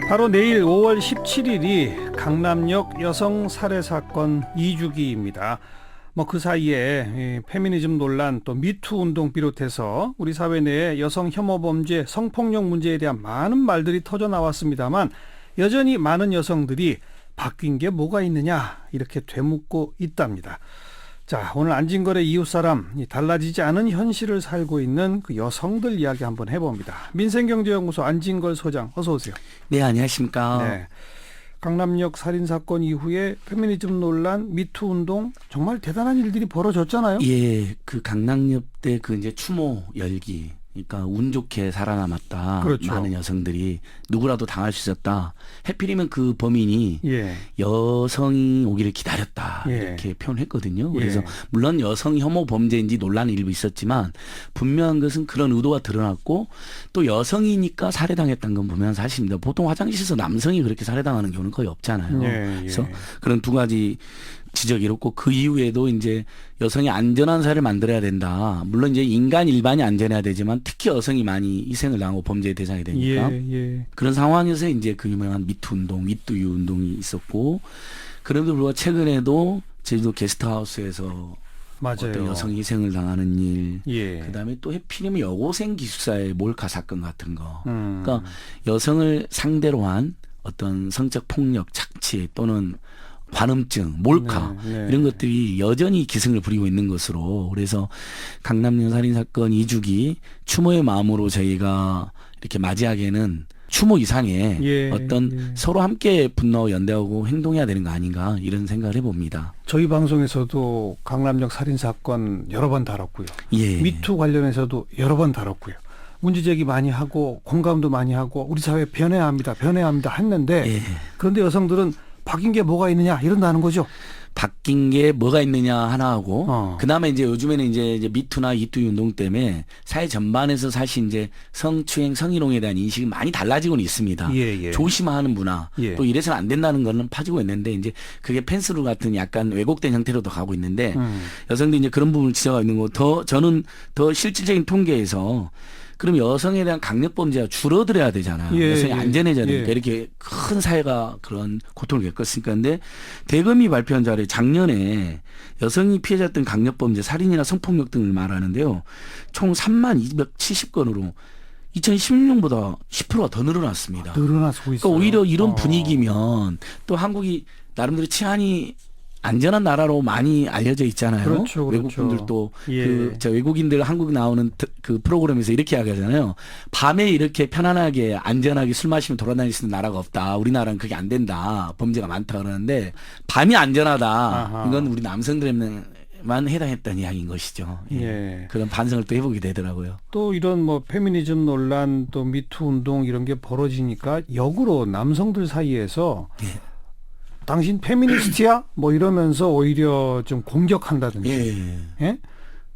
바로 내일 5월 17일이 강남역 여성 살해 사건 2주기입니다. 그 사이에 페미니즘 논란 또 미투 운동 비롯해서 우리 사회 내에 여성 혐오 범죄, 성폭력 문제에 대한 많은 말들이 터져 나왔습니다만 여전히 많은 여성들이 바뀐 게 뭐가 있느냐 이렇게 되묻고 있답니다. 자, 오늘 안진걸의 이웃사람, 달라지지 않은 현실을 살고 있는 그 여성들 이야기 한번 해봅니다. 민생경제연구소 안진걸 소장, 어서 오세요. 네, 안녕하십니까. 네. 강남역 살인사건 이후에 페미니즘 논란, 미투 운동 정말 대단한 일들이 벌어졌잖아요. 예, 그 강남역 때 그 이제 추모 열기. 그러니까 운 좋게 살아남았다. 그렇죠. 많은 여성들이 누구라도 당할 수 있었다. 해필이면 그 범인이 여성이 오기를 기다렸다. 이렇게 표현했거든요. 그래서 물론 여성 혐오 범죄인지 논란이 일부 있었지만 분명한 것은 그런 의도가 드러났고 또 여성이니까 살해당했다는 건 분명한 사실입니다. 보통 화장실에서 남성이 그렇게 살해당하는 경우는 거의 없잖아요. 그래서 그런 두 가지 지적이 이렇고 그 이후에도 이제 여성이 안전한 사회를 만들어야 된다. 물론 이제 인간 일반이 안전해야 되지만 특히 여성이 많이 희생을 당하고 범죄의 대상이 되니까 그런 상황에서 이제 그 유명한 미투 운동, 미투유 운동이 있었고 그럼에도 불구하고 최근에도 제주도 게스트하우스에서 어떤 여성 희생을 당하는 일, 그다음에 또 해필이면 여고생 기숙사의 몰카 사건 같은 거. 그러니까 여성을 상대로 한 어떤 성적 폭력, 착취 또는 관음증, 몰카 이런 것들이 여전히 기승을 부리고 있는 것으로 그래서 강남역 살인사건 2주기 추모의 마음으로 저희가 이렇게 맞이하기에는 추모 이상의 어떤 서로 함께 분노하고 연대하고 행동해야 되는 거 아닌가 이런 생각을 해봅니다. 저희 방송에서도 강남역 살인사건 여러 번 다뤘고요. 미투 관련해서도 여러 번 다뤘고요. 문제제기 많이 하고 공감도 많이 하고 우리 사회 변해야 합니다. 했는데 그런데 여성들은 바뀐 게 뭐가 있느냐 이런다는 거죠. 바뀐 게 뭐가 있느냐 하나 하고 그다음에 이제 요즘에는 이제 미투나 이투 운동 때문에 사회 전반에서 사실 이제 성추행, 성희롱에 대한 인식이 많이 달라지고는 있습니다. 조심하는 문화 또 이래서는 안 된다는 거는 파지고 있는데 이제 그게 펜스루 같은 약간 왜곡된 형태로도 가고 있는데 여성들이 이제 그런 부분을 지적하고 있는 거 저는 더 실질적인 통계에서 그럼 여성에 대한 강력범죄가 줄어들어야 되잖아요. 여성이 안전해져야 되니까 이렇게 큰 사회가 그런 고통을 겪었으니까. 근데 대검이 발표한 자료에 작년에 여성이 피해자였던 강력범죄, 살인이나 성폭력 등을 말하는데요. 총 3270건으로 2016년보다 10%가 더 늘어났습니다. 늘어나고 있어요. 그러니까 오히려 이런 분위기면 또 한국이 나름대로 치안이 안전한 나라로 많이 알려져 있잖아요. 그렇죠. 외국분들도 저 외국인들 한국 나오는 그 프로그램에서 이렇게 이야기하잖아요. 밤에 이렇게 편안하게 안전하게 술 마시면 돌아다닐 수 있는 나라가 없다. 우리나라는 그게 안 된다. 범죄가 많다 그러는데 밤이 안전하다. 이건 우리 남성들에만 해당했다는 이야기인 것이죠. 그런 반성을 또 해보게 되더라고요. 또 이런 페미니즘 논란 또 미투 운동 이런 게 벌어지니까 역으로 남성들 사이에서 당신 페미니스트야? 이러면서 오히려 좀 공격한다든지.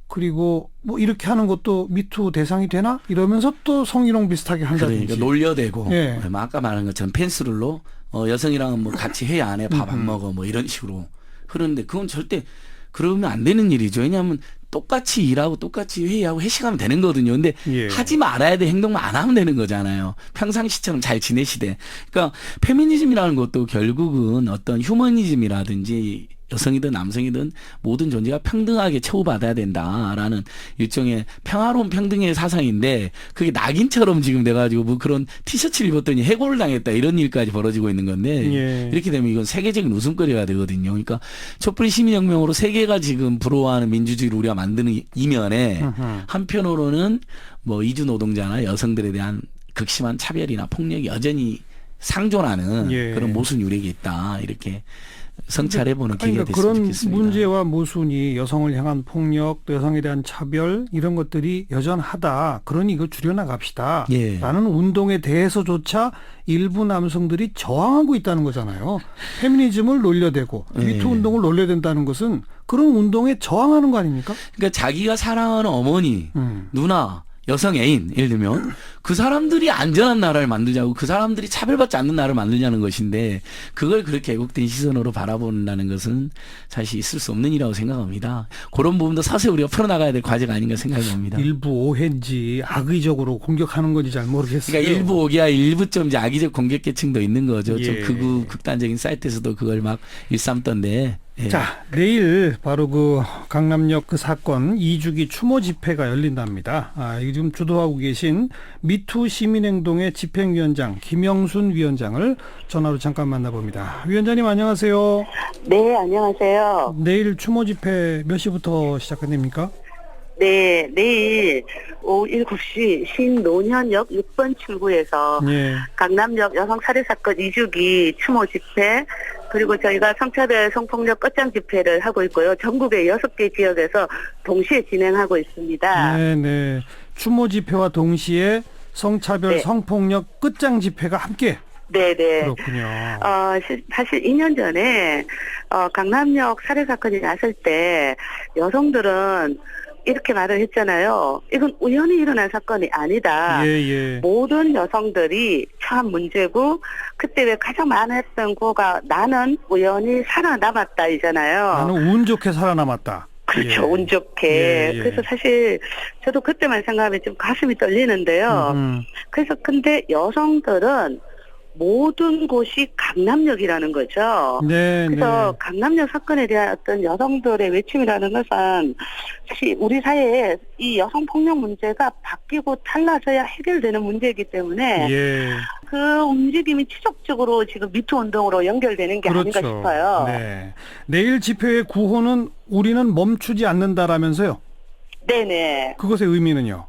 그리고 이렇게 하는 것도 미투 대상이 되나? 이러면서 또 성희롱 비슷하게 한다든지. 그러니까 놀려대고 아까 말한 것처럼 펜스룰로 여성이랑은 같이 해야 안 해, 밥 안 먹어 이런 식으로 흐르는데 그건 절대 그러면 안 되는 일이죠. 왜냐하면 똑같이 일하고 똑같이 회의하고 회식하면 되는 거거든요. 근데 하지 말아야 돼 행동만 안 하면 되는 거잖아요. 평상시처럼 잘 지내시되. 그러니까 페미니즘이라는 것도 결국은 어떤 휴머니즘이라든지 여성이든 남성이든 모든 존재가 평등하게 처우받아야 된다라는 일종의 평화로운 평등의 사상인데 그게 낙인처럼 지금 돼가지고 그런 티셔츠를 입었더니 해고를 당했다 이런 일까지 벌어지고 있는 건데 이렇게 되면 이건 세계적인 웃음거리가 되거든요. 그러니까 촛불 시민혁명으로 세계가 지금 부러워하는 민주주의를 우리가 만드는 이면에 한편으로는 이주 노동자나 여성들에 대한 극심한 차별이나 폭력이 여전히 상존하는 그런 모순 유력이 있다 이렇게 성찰해보는 기회가 됐으면 좋겠습니다. 그런 문제와 모순이 여성을 향한 폭력, 여성에 대한 차별 이런 것들이 여전하다. 그러니 이걸 줄여나갑시다. 라는 운동에 대해서조차 일부 남성들이 저항하고 있다는 거잖아요. 페미니즘을 놀려대고 미투 운동을 놀려댄다는 것은 그런 운동에 저항하는 거 아닙니까? 그러니까 자기가 사랑하는 어머니, 누나 여성 애인, 예를 들면 그 사람들이 안전한 나라를 만들자고 그 사람들이 차별받지 않는 나라를 만들자는 것인데 그걸 그렇게 왜곡된 시선으로 바라본다는 것은 사실 있을 수 없는 일이라고 생각합니다. 그런 부분도 사실 우리가 풀어나가야 될 과제가 아닌가 생각합니다. 일부 오해인지 악의적으로 공격하는 건지 잘 모르겠어요. 그러니까 일부 오기야 일부 좀 이제 악의적 공격 계층도 있는 거죠. 예. 좀 극단적인 사이트에서도 그걸 막 일삼던데. 예. 자, 내일 바로 그 강남역 그 사건 2주기 추모 집회가 열린답니다. 이거 지금 주도하고 계신 미투 시민행동의 집행위원장 김영순 위원장을 전화로 잠깐 만나봅니다. 위원장님 안녕하세요. 네, 안녕하세요. 내일 추모 집회 몇 시부터 시작됩니까? 네, 내일 오후 7시 신노년역 6번 출구에서 예. 강남역 여성 살해 사건 2주기 추모 집회, 그리고 저희가 성차별 성폭력 끝장 집회를 하고 있고요. 전국의 6개 지역에서 동시에 진행하고 있습니다. 네네. 추모 집회와 동시에 성차별 네. 성폭력 끝장 집회가 함께. 네네. 그렇군요. 사실 2년 전에 강남역 살해 사건이 났을 때 여성들은 이렇게 말을 했잖아요. 이건 우연히 일어난 사건이 아니다. 예. 모든 여성들이 처한 문제고, 그때 왜 가장 많이 했던 거가 나는 우연히 살아남았다 이잖아요. 나는 운 좋게 살아남았다. 그렇죠. 예. 운 좋게. 예. 그래서 사실 저도 그때만 생각하면 좀 가슴이 떨리는데요. 그래서 근데 여성들은 모든 곳이 강남역이라는 거죠. 네. 그래서 강남역 사건에 대한 어떤 여성들의 외침이라는 것은 사실 우리 사회에 이 여성 폭력 문제가 바뀌고 달라져야 해결되는 문제이기 때문에 예. 그 움직임이 지속적으로 지금 미투 운동으로 연결되는 게 그렇죠. 아닌가 싶어요. 네. 내일 집회의 구호는 우리는 멈추지 않는다라면서요. 네네. 그것의 의미는요?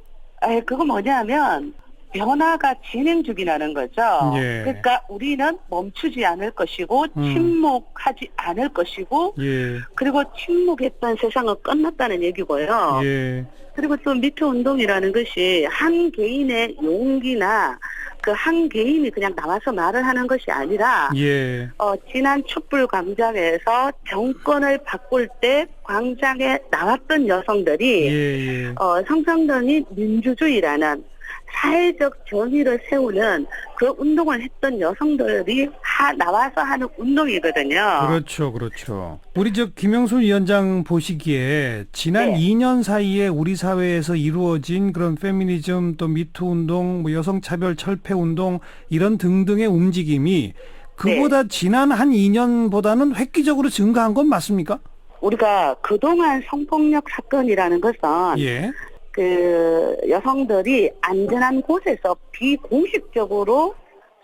그거 뭐냐면 변화가 진행 중이라는 거죠. 예. 그러니까 우리는 멈추지 않을 것이고 침묵하지 않을 것이고 예. 그리고 침묵했던 세상은 끝났다는 얘기고요. 예. 그리고 또 미투 운동이라는 것이 한 개인의 용기나 그 한 개인이 그냥 나와서 말을 하는 것이 아니라 예. 지난 촛불 광장에서 정권을 바꿀 때 광장에 나왔던 여성들이 예. 상상당이 민주주의라는 사회적 정의를 세우는 그 운동을 했던 여성들이 나와서 하는 운동이거든요. 그렇죠. 우리 김영순 위원장 보시기에 지난 네. 2년 사이에 우리 사회에서 이루어진 그런 페미니즘 또 미투 운동, 뭐 여성차별 철폐 운동 이런 등등의 움직임이 그보다 지난 한 2년보다는 획기적으로 증가한 건 맞습니까? 우리가 그동안 성폭력 사건이라는 것은 예. 그 여성들이 안전한 곳에서 비공식적으로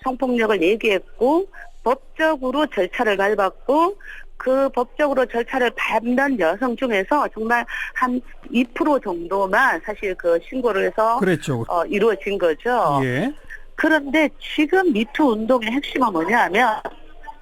성폭력을 얘기했고 법적으로 절차를 밟았고 그 법적으로 절차를 밟는 여성 중에서 정말 한 2% 정도만 사실 그 신고를 해서 그랬죠. 이루어진 거죠. 예. 그런데 지금 미투 운동의 핵심은 뭐냐면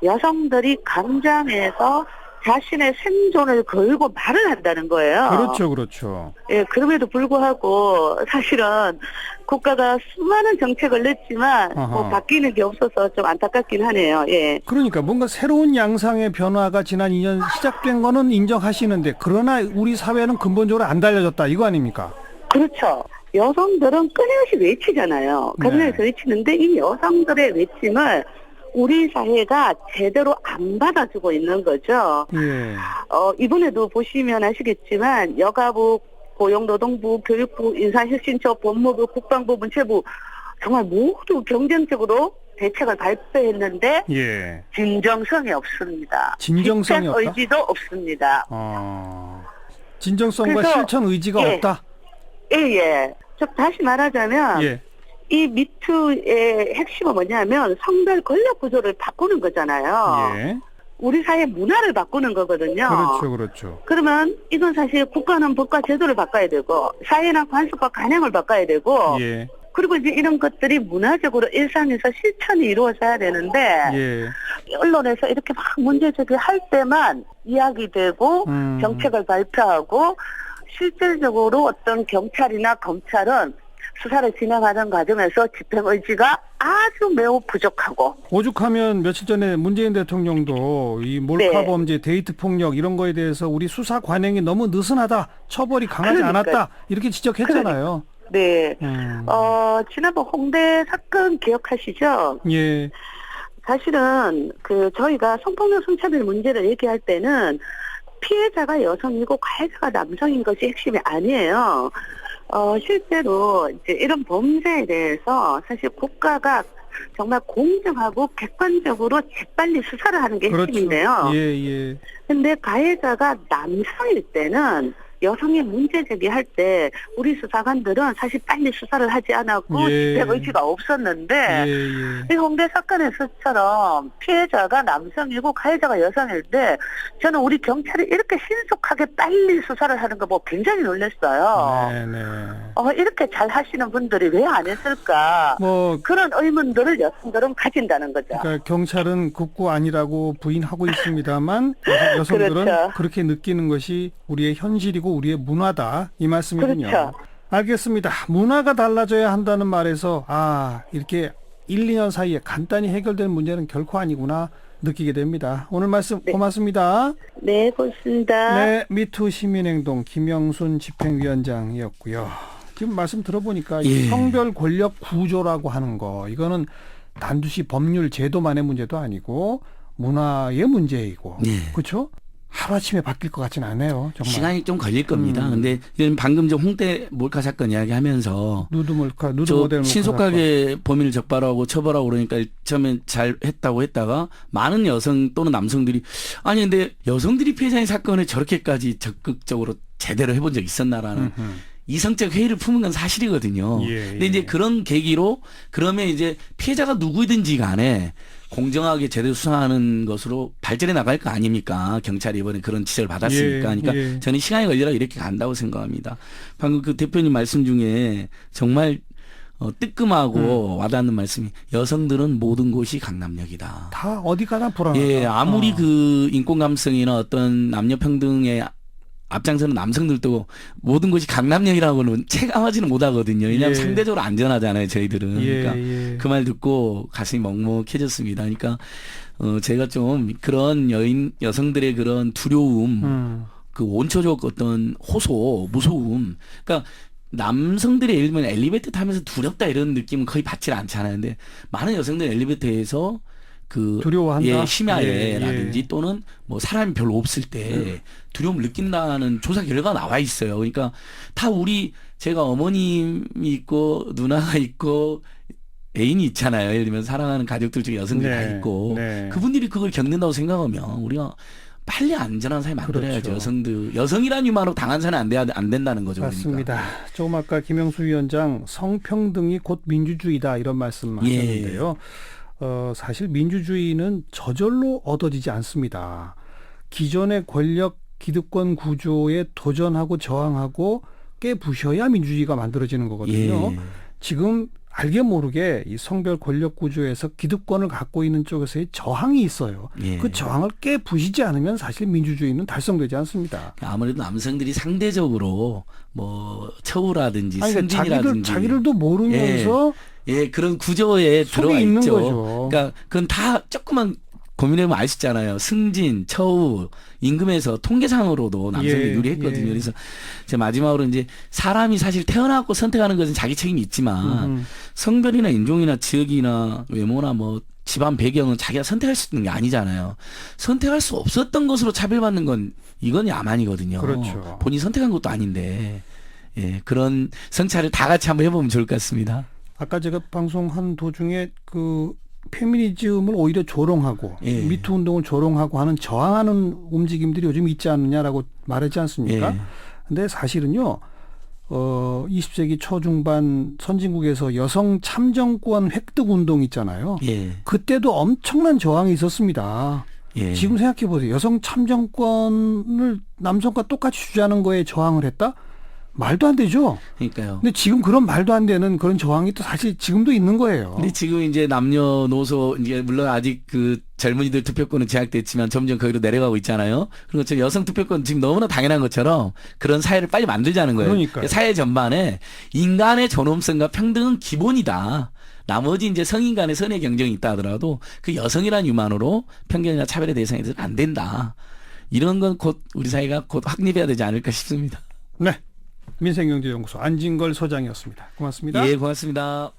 여성들이 광장에서 자신의 생존을 걸고 말을 한다는 거예요. 그렇죠. 예, 그럼에도 불구하고 사실은 국가가 수많은 정책을 냈지만 뭐 바뀌는 게 없어서 좀 안타깝긴 하네요. 예. 그러니까 뭔가 새로운 양상의 변화가 지난 2년 시작된 거는 인정하시는데 그러나 우리 사회는 근본적으로 안 달라졌다 이거 아닙니까? 그렇죠. 여성들은 끊임없이 외치잖아요. 끊임없이 외치는데 이 여성들의 외침을 우리 사회가 제대로 안 받아주고 있는 거죠. 예. 이번에도 보시면 아시겠지만 여가부, 고용노동부, 교육부, 인사혁신처, 법무부, 국방부, 문체부 정말 모두 경쟁적으로 대책을 발표했는데 예. 진정성이 없습니다. 진정성이 없다? 의지도 없습니다. 진정성과 그래서, 실천 의지가 예. 없다? 예. 좀 다시 말하자면 예. 이 미투의 핵심은 뭐냐면 성별 권력 구조를 바꾸는 거잖아요. 예. 우리 사회 문화를 바꾸는 거거든요. 그렇죠. 그러면 이건 사실 국가는 법과 제도를 바꿔야 되고 사회는 관습과 관행을 바꿔야 되고 예. 그리고 이제 이런 것들이 문화적으로 일상에서 실천이 이루어져야 되는데 예. 언론에서 이렇게 막 문제 제기할 때만 이야기되고 정책을 발표하고 실질적으로 어떤 경찰이나 검찰은 수사를 진행하는 과정에서 집행 의지가 아주 매우 부족하고 오죽하면 며칠 전에 문재인 대통령도 이 몰카 범죄, 데이트 폭력 이런 거에 대해서 우리 수사 관행이 너무 느슨하다, 처벌이 강하지 그러니까요. 않았다 이렇게 지적했잖아요. 네. 지난번 홍대 사건 기억하시죠? 예. 사실은 저희가 성폭력 성차별 문제를 얘기할 때는 피해자가 여성이고 가해자가 남성인 것이 핵심이 아니에요. 실제로 이제 이런 범죄에 대해서 사실 국가가 정말 공정하고 객관적으로 재빨리 수사를 하는 게 핵심인데요. 그렇죠. 예. 근데 가해자가 남성일 때는 여성의 문제 제기할 때 우리 수사관들은 사실 빨리 수사를 하지 않았고 집행 의지가 없었는데 이 홍대 사건에서처럼 피해자가 남성이고 가해자가 여성일 때 저는 우리 경찰이 이렇게 신속하게 빨리 수사를 하는 거 보고 굉장히 놀랐어요. 이렇게 잘 하시는 분들이 왜 안 했을까? 그런 의문들을 여성들은 가진다는 거죠. 그러니까 경찰은 극구 아니라고 부인하고 있습니다만 여성들은 그렇죠. 그렇게 느끼는 것이 우리의 현실이고 우리의 문화다 이 말씀이군요. 그렇죠. 알겠습니다. 문화가 달라져야 한다는 말에서 이렇게 1, 2년 사이에 간단히 해결될 문제는 결코 아니구나 느끼게 됩니다. 오늘 말씀 고맙습니다. 네, 고맙습니다. 네, 미투 시민행동 김영순 집행위원장이었고요. 지금 말씀 들어보니까 이 성별 권력 구조라고 하는 거 이거는 단지 법률 제도만의 문제도 아니고 문화의 문제이고 그렇죠? 하루아침에 바뀔 것 같지는 않아요. 정말. 시간이 좀 걸릴 겁니다. 근데 방금 저 홍대 몰카 사건 이야기하면서 누드 모델 몰카 신속하게 범인을 적발하고 처벌하고 그러니까 처음엔 잘 했다고 했다가 많은 여성 또는 남성들이 아니 근데 여성들이 피해자인 사건을 저렇게까지 적극적으로 제대로 해본 적 있었나라는 이성적 회의를 품은 건 사실이거든요. 근데 이제 그런 계기로 그러면 이제 피해자가 누구든지 간에 공정하게 제대로 수사하는 것으로 발전해 나갈 거 아닙니까? 경찰이 이번에 그런 지적을 받았으니까. 그러니까 저는 시간이 걸리라 이렇게 간다고 생각합니다. 방금 그 대표님 말씀 중에 정말 뜨끔하고 와닿는 말씀이 여성들은 모든 곳이 강남역이다. 다 어디 가나 불안하다. 예, 아무리 그 인권 감성이나 어떤 남녀 평등의 앞장서는 남성들도 모든 곳이 강남역이라고는 체감하지는 못하거든요. 왜냐하면 상대적으로 안전하잖아요, 저희들은. 그러니까 그 말 듣고 가슴이 먹먹해졌습니다. 그러니까 제가 좀 그런 여성들의 그런 두려움, 그 원초적 어떤 호소, 무서움, 그러니까 남성들이 예를 들면 엘리베이터 타면서 두렵다 이런 느낌은 거의 받질 않잖아요. 근데 많은 여성들 엘리베이터에서 두려워한다. 심야에라든지 또는 뭐 사람이 별로 없을 때 두려움을 느낀다는 조사 결과가 나와 있어요. 그러니까 다 제가 어머님이 있고 누나가 있고 애인이 있잖아요. 예를 들면 사랑하는 가족들 중에 여성들이 다 있고 그분들이 그걸 겪는다고 생각하면 우리가 빨리 안전한 사회 만들어야죠. 그렇죠. 여성이라는 이유만으로 당한 사람은 안 된다는 거죠. 맞습니다. 그러니까. 조금 아까 김영수 위원장 성평등이 곧 민주주의다 이런 말씀하셨는데요. 사실 민주주의는 저절로 얻어지지 않습니다. 기존의 권력 기득권 구조에 도전하고 저항하고 깨부셔야 민주주의가 만들어지는 거거든요. 지금 알게 모르게 이 성별 권력 구조에서 기득권을 갖고 있는 쪽에서의 저항이 있어요. 그 저항을 깨부시지 않으면 사실 민주주의는 달성되지 않습니다. 아무래도 남성들이 상대적으로 뭐 처우라든지 승진이라든지 자기들도 모르면서 그런 구조에 들어와 있는 있죠. 거죠. 그러니까 그건 다 조금만 고민해보면 아시잖아요. 승진, 처우, 임금에서 통계상으로도 남성들이 유리했거든요. 그래서 제 마지막으로 이제 사람이 사실 태어나고 선택하는 것은 자기 책임이 있지만 성별이나 인종이나 지역이나 외모나 뭐 집안 배경은 자기가 선택할 수 있는 게 아니잖아요. 선택할 수 없었던 것으로 차별받는 건 이건 야만이거든요. 그렇죠. 본인이 선택한 것도 아닌데 그런 성찰을 다 같이 한번 해보면 좋을 것 같습니다. 아까 제가 방송한 도중에 그 페미니즘을 오히려 조롱하고 미투 운동을 조롱하고 하는 저항하는 움직임들이 요즘 있지 않느냐라고 말했지 않습니까? 근데 사실은요. 20세기 초중반 선진국에서 여성 참정권 획득 운동 있잖아요. 그때도 엄청난 저항이 있었습니다. 지금 생각해 보세요. 여성 참정권을 남성과 똑같이 주자는 거에 저항을 했다? 말도 안 되죠. 그러니까요. 근데 지금 그런 말도 안 되는 그런 저항이 또 사실 지금도 있는 거예요. 근데 지금 이제 남녀노소 이제 물론 아직 그 젊은이들 투표권은 제약됐지만 점점 거기로 내려가고 있잖아요. 그런 것처럼 여성 투표권 지금 너무나 당연한 것처럼 그런 사회를 빨리 만들자는 거예요. 그러니까요. 사회 전반에 인간의 존엄성과 평등은 기본이다. 나머지 이제 성인 간의 선의 경쟁이 있다 하더라도 그 여성이라는 이유만으로 편견이나 차별의 대상이 돼서는 안 된다. 이런 건 곧 우리 사회가 곧 확립해야 되지 않을까 싶습니다. 네. 민생경제연구소 안진걸 소장이었습니다. 고맙습니다. 예, 고맙습니다.